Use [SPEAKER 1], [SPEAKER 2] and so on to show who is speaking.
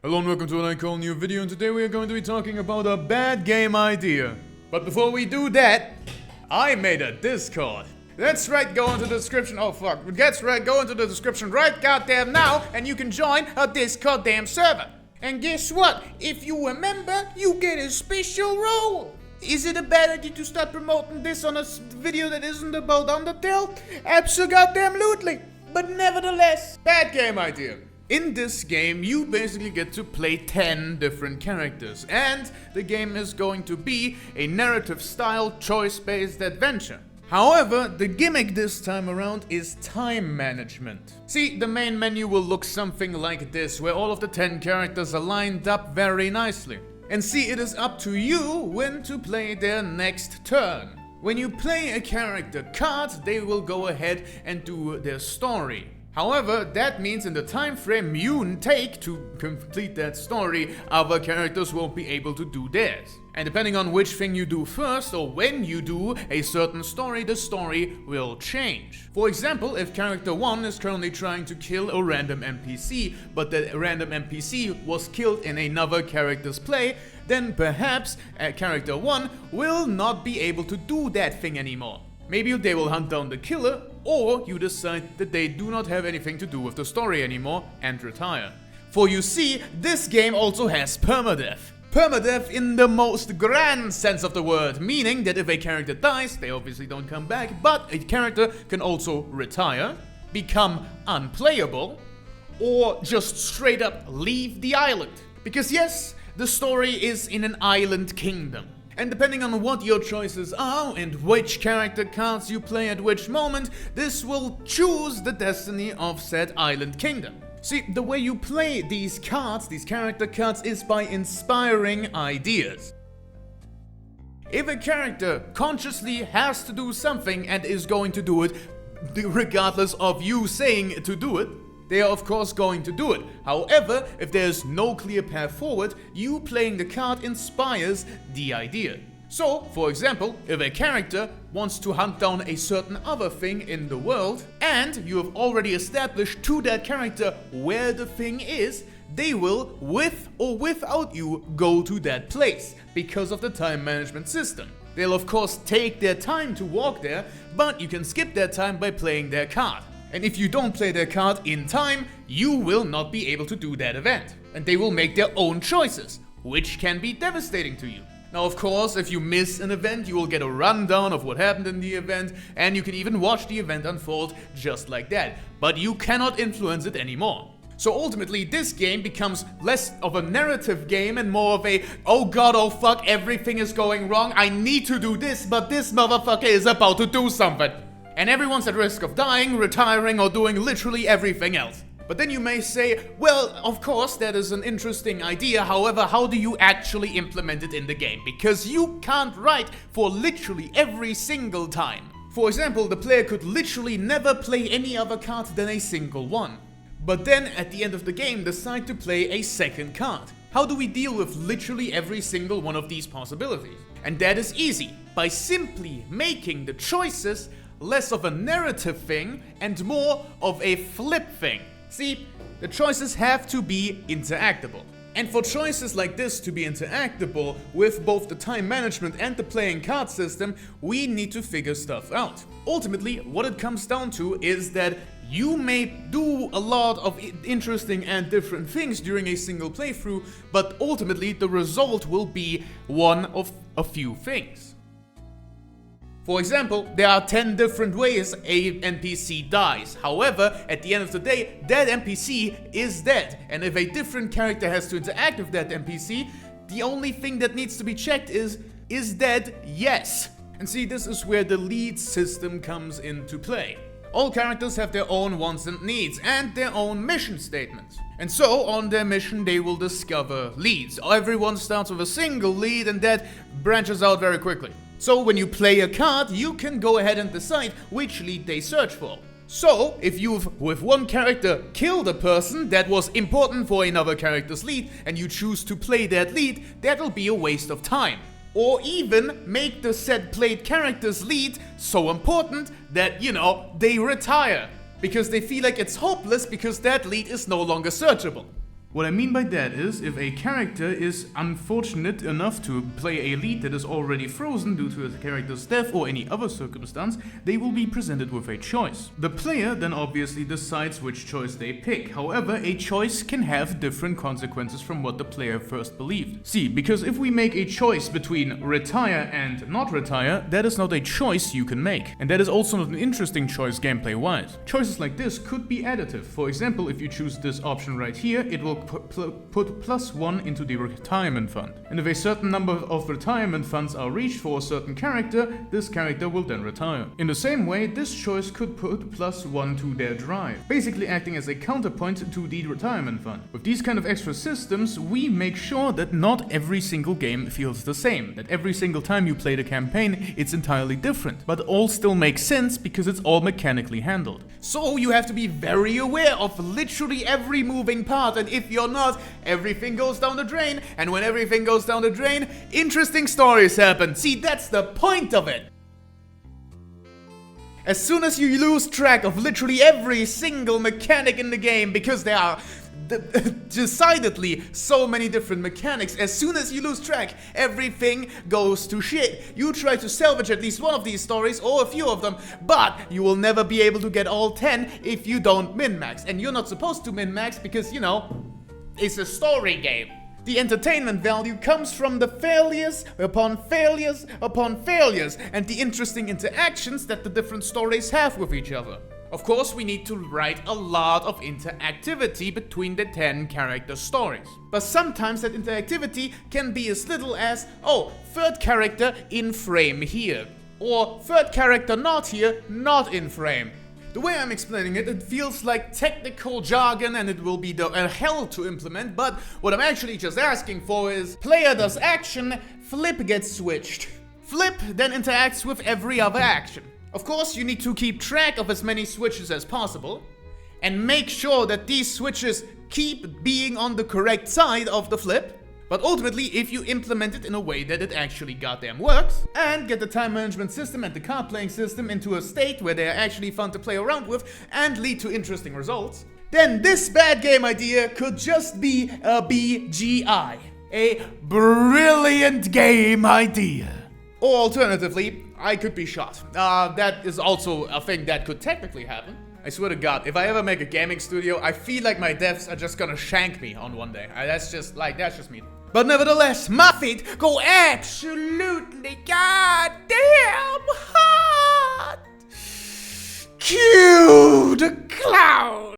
[SPEAKER 1] Hello and welcome to what I call new video, and today we are going to be talking about a bad game idea. But before we do that, I made a Discord. That's right, go into the description. Oh fuck, that's right, go into the description right goddamn now and you can join a Discord damn server. And guess what? If you remember, you get a special role. Is it a bad idea to start promoting this on a video that isn't about Undertale? Abso-goddamn-lutely. But nevertheless, bad game idea. In this game, you basically get to play 10 different characters, and the game is going to be a narrative-style, choice-based adventure. However, the gimmick this time around is time management. See, the main menu will look something like this, where all of the 10 characters are lined up very nicely. And see, it is up to you when to play their next turn. When you play a character card, they will go ahead and do their story. However, that means in the time frame you take to complete that story, other characters won't be able to do theirs. And depending on which thing you do first or when you do a certain story, the story will change. For example, if character 1 is currently trying to kill a random NPC, but the random NPC was killed in another character's play, then perhaps character 1 will not be able to do that thing anymore. Maybe they will hunt down the killer, or you decide that they do not have anything to do with the story anymore and retire. For you see, this game also has permadeath. Permadeath in the most grand sense of the word, meaning that if a character dies, they obviously don't come back, but a character can also retire, become unplayable, or just straight up leave the island. Because yes, the story is in an island kingdom. And depending on what your choices are and which character cards you play at which moment, this will choose the destiny of said island kingdom. See, the way you play these cards, these character cards, is by inspiring ideas. If a character consciously has to do something and is going to do it, regardless of you saying to do it, they are of course going to do it. However, if there's no clear path forward, you playing the card inspires the idea. So, for example, if a character wants to hunt down a certain other thing in the world, and you have already established to that character where the thing is, they will, with or without you, go to that place, because of the time management system. They'll of course take their time to walk there, but you can skip that time by playing their card. And if you don't play their card in time, you will not be able to do that event. And they will make their own choices, which can be devastating to you. Now, of course, if you miss an event, you will get a rundown of what happened in the event, and you can even watch the event unfold just like that. But you cannot influence it anymore. So ultimately, this game becomes less of a narrative game and more of a, oh god, oh fuck, everything is going wrong, I need to do this, but this motherfucker is about to do something. And everyone's at risk of dying, retiring, or doing literally everything else. But then you may say, well, of course, that is an interesting idea, however, how do you actually implement it in the game? Because you can't write for literally every single time. For example, the player could literally never play any other card than a single one. But then, at the end of the game, decide to play a second card. How do we deal with literally every single one of these possibilities? And that is easy, by simply making the choices less of a narrative thing and more of a flip thing. See, the choices have to be interactable. And for choices like this to be interactable with both the time management and the playing card system, we need to figure stuff out. Ultimately, what it comes down to is that you may do a lot of interesting and different things during a single playthrough, but ultimately the result will be one of a few things. For example, there are 10 different ways a NPC dies. However, at the end of the day, that NPC is dead. And if a different character has to interact with that NPC, the only thing that needs to be checked is dead? Yes. And see, this is where the lead system comes into play. All characters have their own wants and needs, and their own mission statements. And so, on their mission, they will discover leads. Everyone starts with a single lead, and that branches out very quickly. So when you play a card, you can go ahead and decide which lead they search for. So, if you've, with one character, killed a person that was important for another character's lead, and you choose to play that lead, that'll be a waste of time. Or even make the said played character's lead so important that, they retire. Because they feel like it's hopeless because that lead is no longer searchable. What I mean by that is, if a character is unfortunate enough to play a lead that is already frozen due to the character's death or any other circumstance, they will be presented with a choice. The player then obviously decides which choice they pick. However, a choice can have different consequences from what the player first believed. See, because if we make a choice between retire and not retire, that is not a choice you can make. And that is also not an interesting choice gameplay-wise. Choices like this could be additive. For example, if you choose this option right here, it will put +1 into the retirement fund. And if a certain number of retirement funds are reached for a certain character, this character will then retire. In the same way, this choice could put +1 to their drive, basically acting as a counterpoint to the retirement fund. With these kind of extra systems, we make sure that not every single game feels the same, that every single time you play the campaign, it's entirely different, but all still makes sense because it's all mechanically handled. So you have to be very aware of literally every moving part, and if you're not, everything goes down the drain, and when everything goes down the drain, interesting stories happen. See, that's the point of it. As soon as you lose track of literally every single mechanic in the game, because there are decidedly so many different mechanics, as soon as you lose track, everything goes to shit. You try to salvage at least one of these stories or a few of them, but you will never be able to get all 10 if you don't min-max. And you're not supposed to min-max because, you know, it's a story game. The entertainment value comes from the failures upon failures upon failures and the interesting interactions that the different stories have with each other. Of course, we need to write a lot of interactivity between the 10 character stories. But sometimes that interactivity can be as little as, oh, third character in frame here. Or third character not here, not in frame. The way I'm explaining it, it feels like technical jargon and it will be a hell to implement, but what I'm actually just asking for is, player does action, flip gets switched. Flip then interacts with every other action. Of course, you need to keep track of as many switches as possible, and make sure that these switches keep being on the correct side of the flip. But ultimately, if you implement it in a way that it actually goddamn works, and get the time management system and the card playing system into a state where they are actually fun to play around with and lead to interesting results, then this bad game idea could just be a BGI. A brilliant game idea. Or alternatively, I could be shot. That is also a thing that could technically happen. I swear to God, if I ever make a gaming studio, I feel like my devs are just gonna shank me on one day. That's just me. But nevertheless, my feet go absolutely goddamn hard. Cue the clown.